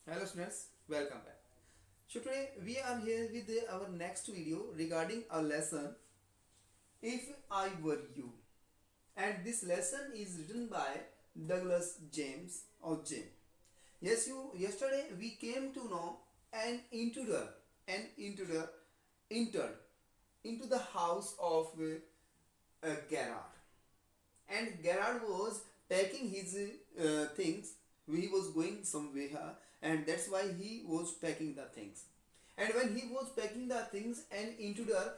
Hello students, welcome back. So today we are here with our next video regarding a lesson If I Were You. And this lesson is written by Douglas James or Jim. Yesterday we came to know an intruder entered into the house of Gerard. And Gerard was packing his things. He was going somewhere, and that's why he was packing the things. And when he was packing the things, an intruder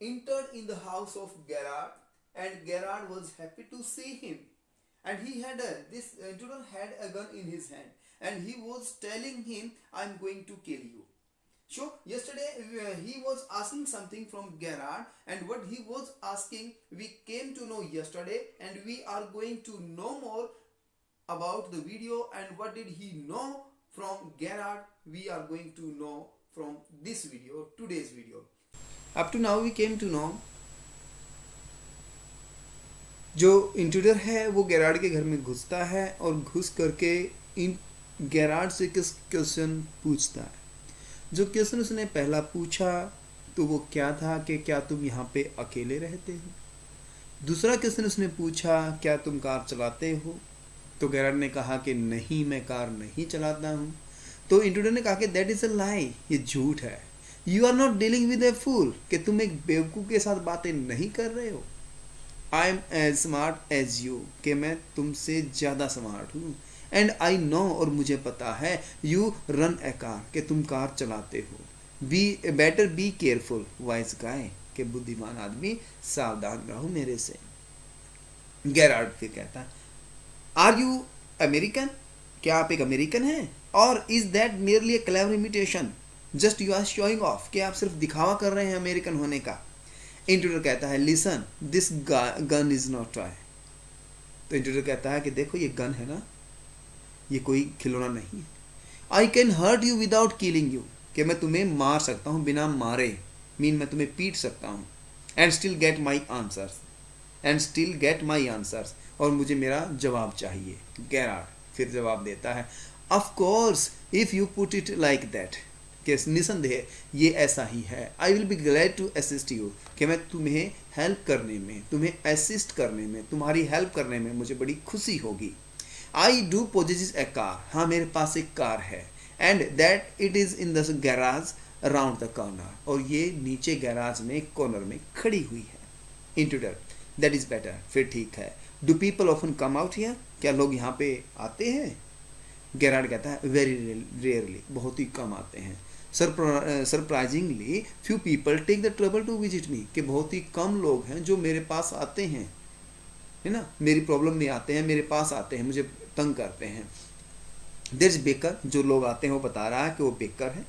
entered in the house of Gerard, and Gerard was happy to see him. And this intruder had a gun in his hand, and he was telling him, "I'm going to kill you." So yesterday he was asking something from Gerard, and what he was asking we came to know yesterday, and we are going to know more about the video and what did he know from Gerard. We are going to know from this video, today's video. Up to now we came to know जो intruder है वो Garrad के घर में घुसता है और घुस करके इन गैराड से किस क्वेश्चन पूछता है. जो क्वेश्चन उसने पहला पूछा तो वो क्या था कि क्या तुम यहाँ पे अकेले रहते हो. दूसरा क्वेश्चन उसने पूछा क्या तुम कार चलाते हो. तो गैराड ने कहा कि नहीं, मैं कार नहीं चलाता हूँ. तो इंट्रूडर ने कहा कि दैट इज़ अ लाई, ये झूठ है. You are not dealing with a fool, कि तुम एक बेवकूफ़ के साथ बातें नहीं कर रहे हो. I am as smart as you, कि मैं तुमसे ज़्यादा स्मार्ट हूँ. एंड आई नो, और मुझे पता है, यू रन ए कार, कि तुम कार चलाते हो. बेटर बी केयरफुल वाइज गाय, कि बुद्धिमान आदमी सावधान रहो मेरे से. गैरार्ड फिर कहता है आर यू अमेरिकन, क्या आप एक अमेरिकन हैं. और is that merely a clever imitation, just you are showing off, कि आप सिर्फ दिखावा कर रहे हैं अमेरिकन होने का. इंट्रूडर कहता है listen this gun is not toy. तो इंट्रूडर कहता है कि देखो ये गन है ना, ये कोई खिलौना नहीं है. I can hurt you without killing you, कि मैं तुम्हें मार सकता हूँ बिना मारे, मैं तुम्हें पीट सकता हूँ. And still get my answers, और मुझे मेरा जवाब चाहिए. गैरार्ड फिर जवाब देता है of course if you put it like that, कि निसंदेह ये ऐसा ही है. I will be glad to assist you, कि मैं तुम्हें हेल्प करने में, तुम्हें असिस्ट करने में, तुम्हारी हेल्प करने में मुझे बड़ी खुशी होगी. I do poses A car, हाँ मेरे पास एक कार है. And that it is in the garage around the corner, और ये नीचे गैराज में कॉर्नर में खड़ी हुई है. इंट्रूडर दैट इज़ बेटर, फिर ठीक है. Do people often come out here, क्या लोग यहाँ पे आते हैं. गैरार्ड कहता है वेरी रेयरली, बहुत ही कम आते हैं. Surprisingly few people take the trouble to visit me, कि बहुत ही कम लोग हैं जो मेरे पास आते हैं, है ना, मेरी प्रॉब्लम में आते हैं, मेरे पास आते हैं, मुझे तंग करते हैं. देयर इज बेकर, जो लोग आते हैं वो बता रहा है कि वो बेकर है.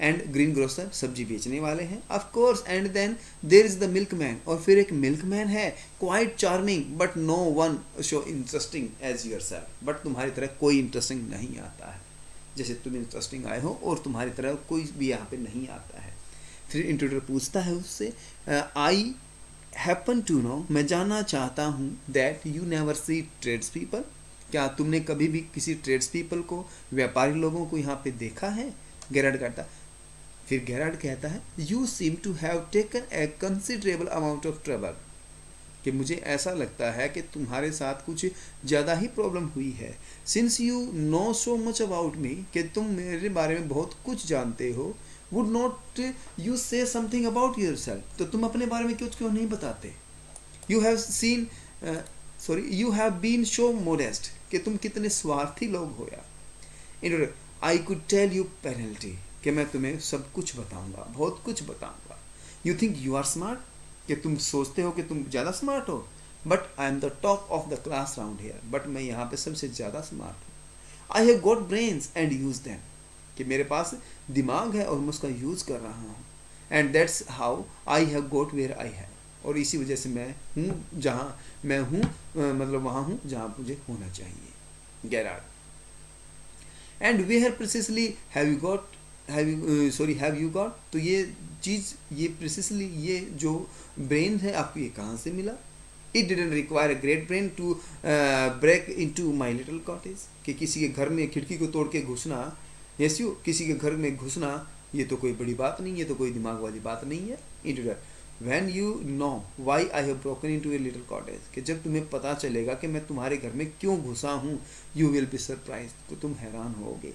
एंड ग्रीन ग्रोसर, सब्जी बेचने वाले हैं. Of course. And then there is the milkman, और फिर एक मिल्कमैन है. Quite charming but no one so interesting as yourself, but तुम्हारी तरह कोई इंटरेस्टिंग नहीं आता है जैसे तुम इंटरेस्टिंग आए हो, और तुम्हारी तरह कोई भी यहाँ पे नहीं आता है. फिर इंट्रूडर पूछता है उससे आई हैपन टू नो, मैं जानना चाहता हूँ, that you never see trades people, क्या तुमने कभी भी किसी ट्रेड्स पीपल को, व्यापारी लोगों को यहाँ पे देखा है. गैरार्ड कहता, फिर गैरार्ड कहता है you seem to have taken a considerable amount of trouble, कि मुझे ऐसा लगता है कि तुम्हारे साथ कुछ ज़्यादा ही प्रॉब्लम हुई है. Since you know so much about me, कि तुम मेरे बारे में बहुत कुछ जानते हो. Would not you say something about yourself, तो तुम अपने बारे में क्यों नहीं बताते. You have been so modest, कि तुम कितने स्वार्थी लोग हो यार. I could tell you plenty, कि मैं तुम्हें सब कुछ बताऊंगा, बहुत कुछ बताऊंगा. You think you are smart, कि तुम सोचते हो कि तुम ज़्यादा स्मार्ट हो. But I am the top of the class round here, but मैं यहाँ पे सबसे ज़्यादा स्मार्ट हूँ. I have got brains and use them, कि मेरे पास दिमाग है और मैं उसका यूज़ कर रहा हूँ. And that's how I have got where I have, और इसी वजह से मैं हूँ जहाँ मैं हूँ, मतलब वहाँ हूँ जहाँ मुझे होना चाहिए. Gerard and where precisely have you got, have you got, तो ये चीज़, ये प्रिसिसली, ये जो ब्रेन है आपको ये कहाँ से मिला. It didn't require a great brain to break into my little cottage, कि किसी के घर में खिड़की को तोड़ के घुसना यस यू, किसी के घर में घुसना ये तो कोई बड़ी बात नहीं, ये तो कोई दिमाग वाली बात नहीं है। Intruder, when you know why I have broken into a little cottage, कि जब तुम्हें पता चलेगा कि मैं तुम्हारे घर में क्यों घुसा हूँ, यू विल बी सरप्राइज, तो तुम हैरान होगे।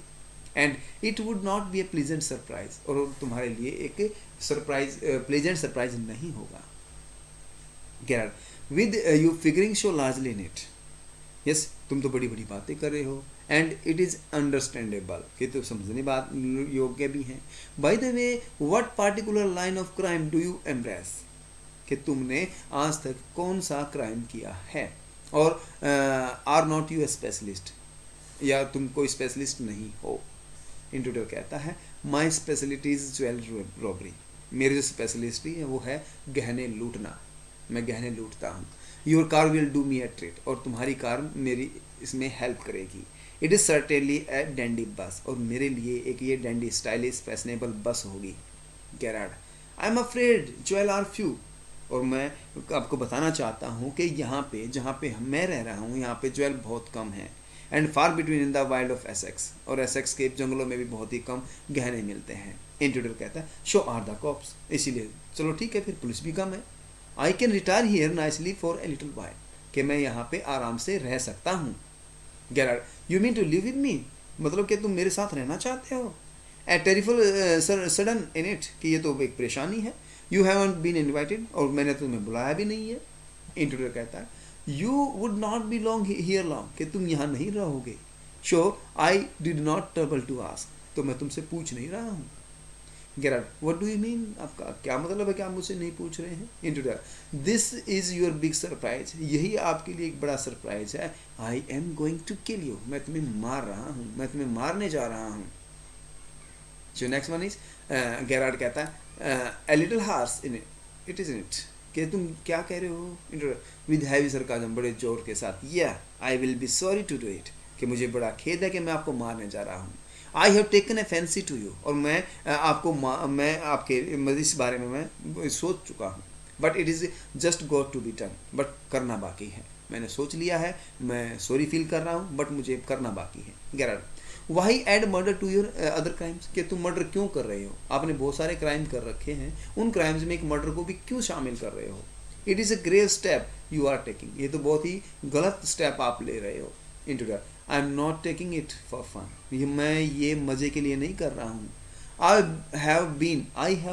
And it would not be a pleasant surprise, और तुम्हारे लिए एक सरप्राइज प्लीजेंट सरप्राइज नहीं होगा। Gerard, with you figuring so largely in it, yes, तुम तो बड़ी बड़ी बातें कर रहे हो, एंड इट इज़ अंडरस्टैंडेबल, कि तो समझने बात योग्य भी हैं। By the way, what particular line of crime do you embrace, कि तुमने आज तक कौन सा क्राइम किया है, और are not you a specialist, या तुम कोई स्पेशलिस्ट नहीं हो। इंट्रोडर कहता है, my speciality is jewellery robbery, मेरी जो स्पेशलिस्टी है वो है गहने लूटना, मैं गहने लूटता हूँ। Your car will do me A treat, और तुम्हारी कार मेरी इसमें हेल्प करेगी। It is certainly A dandy बस, और मेरे लिए एक ये डैंडी स्टाइलिश फैशनेबल बस होगी। Gerard, I am afraid jewel are few, और मैं आपको बताना चाहता हूँ कि यहाँ पे जहाँ पे मैं रह रहा हूँ यहाँ पे ज्वेल बहुत कम है। And far between in the wild of Essex, और एसेक्स के जंगलों में भी बहुत ही कम गहने मिलते हैं। इंट्रोडर कहता है, शो आर द कॉप्स, इसीलिए चलो ठीक है, फिर पुलिस भी कम है। I can retire here nicely for a little while, कि मैं यहाँ पे आराम से रह सकता हूँ। Gerard, you mean to live with me, मतलब कि तुम मेरे साथ रहना चाहते हो। ए टेरिफल सडन इन इट, कि ये तो एक परेशानी है। यू हैवंट बीन इन्वाइटेड, और मैंने तुम्हें बुलाया भी नहीं है। इंट्रोडर कहता है, you would not be long here long, कि तुम यहाँ नहीं रहोगे। So I did not trouble to ask, तो मैं तुमसे पूछ नहीं रहा हूँ। Gerard, what do you mean, आपका क्या मतलब है कि आप मुझसे नहीं पूछ रहे हैं। Intruder, this is your big surprise, यही आपके लिए एक बड़ा सरप्राइज है। I am going to kill you, मैं तुम्हें मार रहा हूँ, मैं तुम्हें मारने जा रहा हूँ। जो नेक्स्ट वन इज, गेरार्ड कहता है, a little harsh in it is in it, कि तुम क्या कह रहे हो। इंट्रोडर, विद हैवी सरकाजम, बड़े जोर के साथ, या I will be sorry to do it, कि मुझे बड़ा खेद है कि मैं आपको मारने जा रहा हूँ। I have taken a fancy to you, और मैं आपके इस बारे में मैं सोच चुका हूँ। But it is just got to be done, but करना बाकी है। मैंने सोच लिया है, मैं सॉरी फील कर रहा हूँ, बट मुझे करना बाकी है। Gerard, why add murder to your other crimes, कि तुम मर्डर क्यों कर रहे हो, आपने बहुत सारे क्राइम कर रखे हैं, उन क्राइम्स में एक मर्डर को भी क्यों शामिल कर रहे हो। It is a grave step you are taking, ये तो बहुत ही गलत स्टेप आप ले रहे हो। Intruder, I am not taking it for fun, मैं ये मज़े के लिए नहीं कर रहा हूँ। I have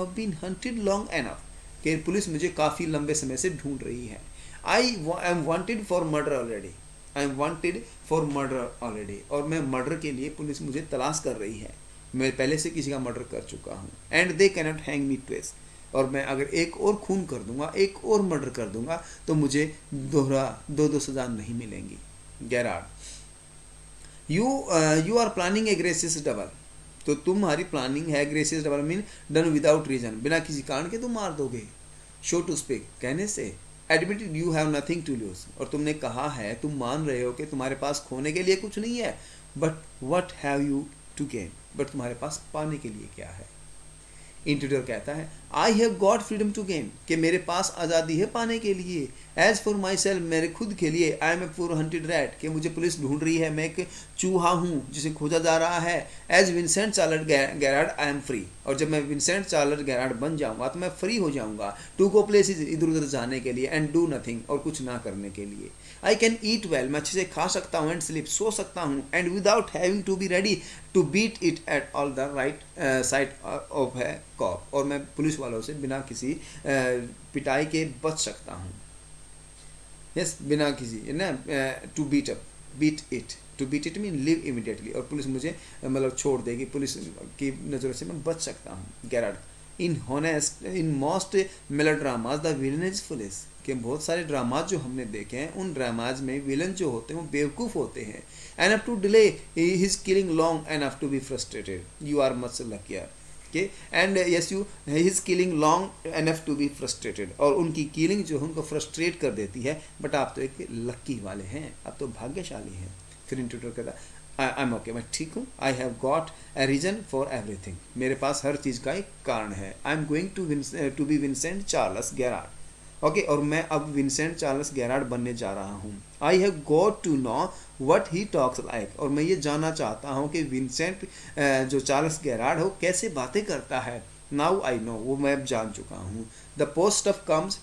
been hunted long enough, कि पुलिस मुझे काफ़ी लंबे समय से ढूंढ रही है। I am wanted for murder already, I am wanted for murder already, और मैं मर्डर के लिए पुलिस मुझे तलाश कर रही है, मैं पहले से किसी का मर्डर कर चुका हूँ। And they cannot hang me twice, और मैं अगर एक और खून कर दूंगा, एक और मर्डर कर दूंगा, तो मुझे दो सजा नहीं मिलेंगी। Gerard, you are planning a gracious double, तो तुम्हारी प्लानिंग है gracious double mean done without reason, बिना किसी कारण के तुम मार दोगे। शो टू स्पीक, कहने से। Admitted you have nothing to lose, और तुमने कहा है, तुम मान रहे हो कि तुम्हारे पास खोने के लिए कुछ नहीं है। But what have you to gain, but तुम्हारे पास पाने के लिए क्या है। इंट्रोडर कहता है, I have got freedom to gain, कि मेरे पास आज़ादी है पाने के लिए। एज फॉर माई सेल्फ, मेरे खुद के लिए, I am a for hunted rat, कि मुझे पुलिस ढूंढ रही है, मैं एक चूहा हूँ जिसे खोजा जा रहा है। As Vincent Charles Gerard I am free, और जब मैं विंसेंट चार्ल्स गेरार्ड बन जाऊँगा तो मैं फ्री हो जाऊँगा। टू गो प्लेसेस, इधर उधर जाने के लिए। एंड डू नथिंग, और कुछ ना करने के लिए। आई कैन ईट वेल, मैं अच्छे से खा सकता हूँ। एंड स्लीप, सो सकता हूँ। And without having to be ready to beat it at all the right side of a cop, और मैं पुलिस वालों से बिना किसी पिटाई के बच सकता हूँ। यस, बिना किसी ना to beat it mean leave immediately, और पुलिस मुझे मतलब छोड़ देगी, पुलिस की नज़रों से मैं बच सकता हूँ। Gerard, in most melodramas the villain is foolish, कि बहुत सारे ड्रामाज जो हमने देखे हैं, उन ड्रामाज में विलन जो होते हैं वो बेवकूफ़ होते हैं। Enough to delay his killing long enough to be frustrated, you are much luckier, के and yes you his killing long enough to be frustrated, और उनकी किलिंग जो है उनको फ्रस्ट्रेट कर देती है। बट आप तो एक लक्की वाले हैं, आप तो भाग्यशाली हैं। फिर इंट्रोडर कहता, आई एम ओके, मैं ठीक हूँ। I have got a reason for everything, मेरे पास हर चीज़ का एक कारण है। I am going to be Vincent Charles Gerard, okay और मैं अब विंसेंट चार्ल्स गेरार्ड बनने जा रहा हूँ. I have got to know what he talks like. और मैं ये जानना चाहता हूँ कि विंसेंट जो चार्ल्स गेरार्ड हो कैसे बातें करता है. नाउ आई नो, वो मैं अब जान चुका हूँ. The post of comes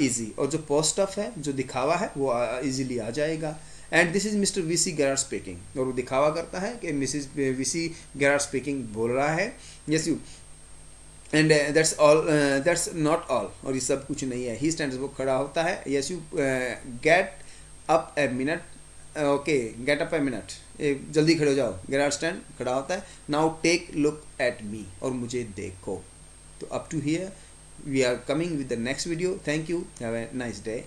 easy. और जो पोस्ट ऑफ है, जो दिखावा है, वो ईजिली आ जाएगा. And this is Mister VC Gerard speaking. और वो दिखावा करता है कि मिसिस वीसी गेरार्ड स्पीकिंग बोल रहा है. Yes you. And that's all, that's not all. और ये सब कुछ नहीं है. ही स्टैंड्स, वो खड़ा होता है. Yes you. Get up a minute. Okay, get up a minute. जल्दी खड़े हो जाओ. गेरार्ड स्टैंड, खड़ा होता है. Now take look at me. और मुझे देखो. तो up to here we are coming with the next video. Thank you. Have a nice day.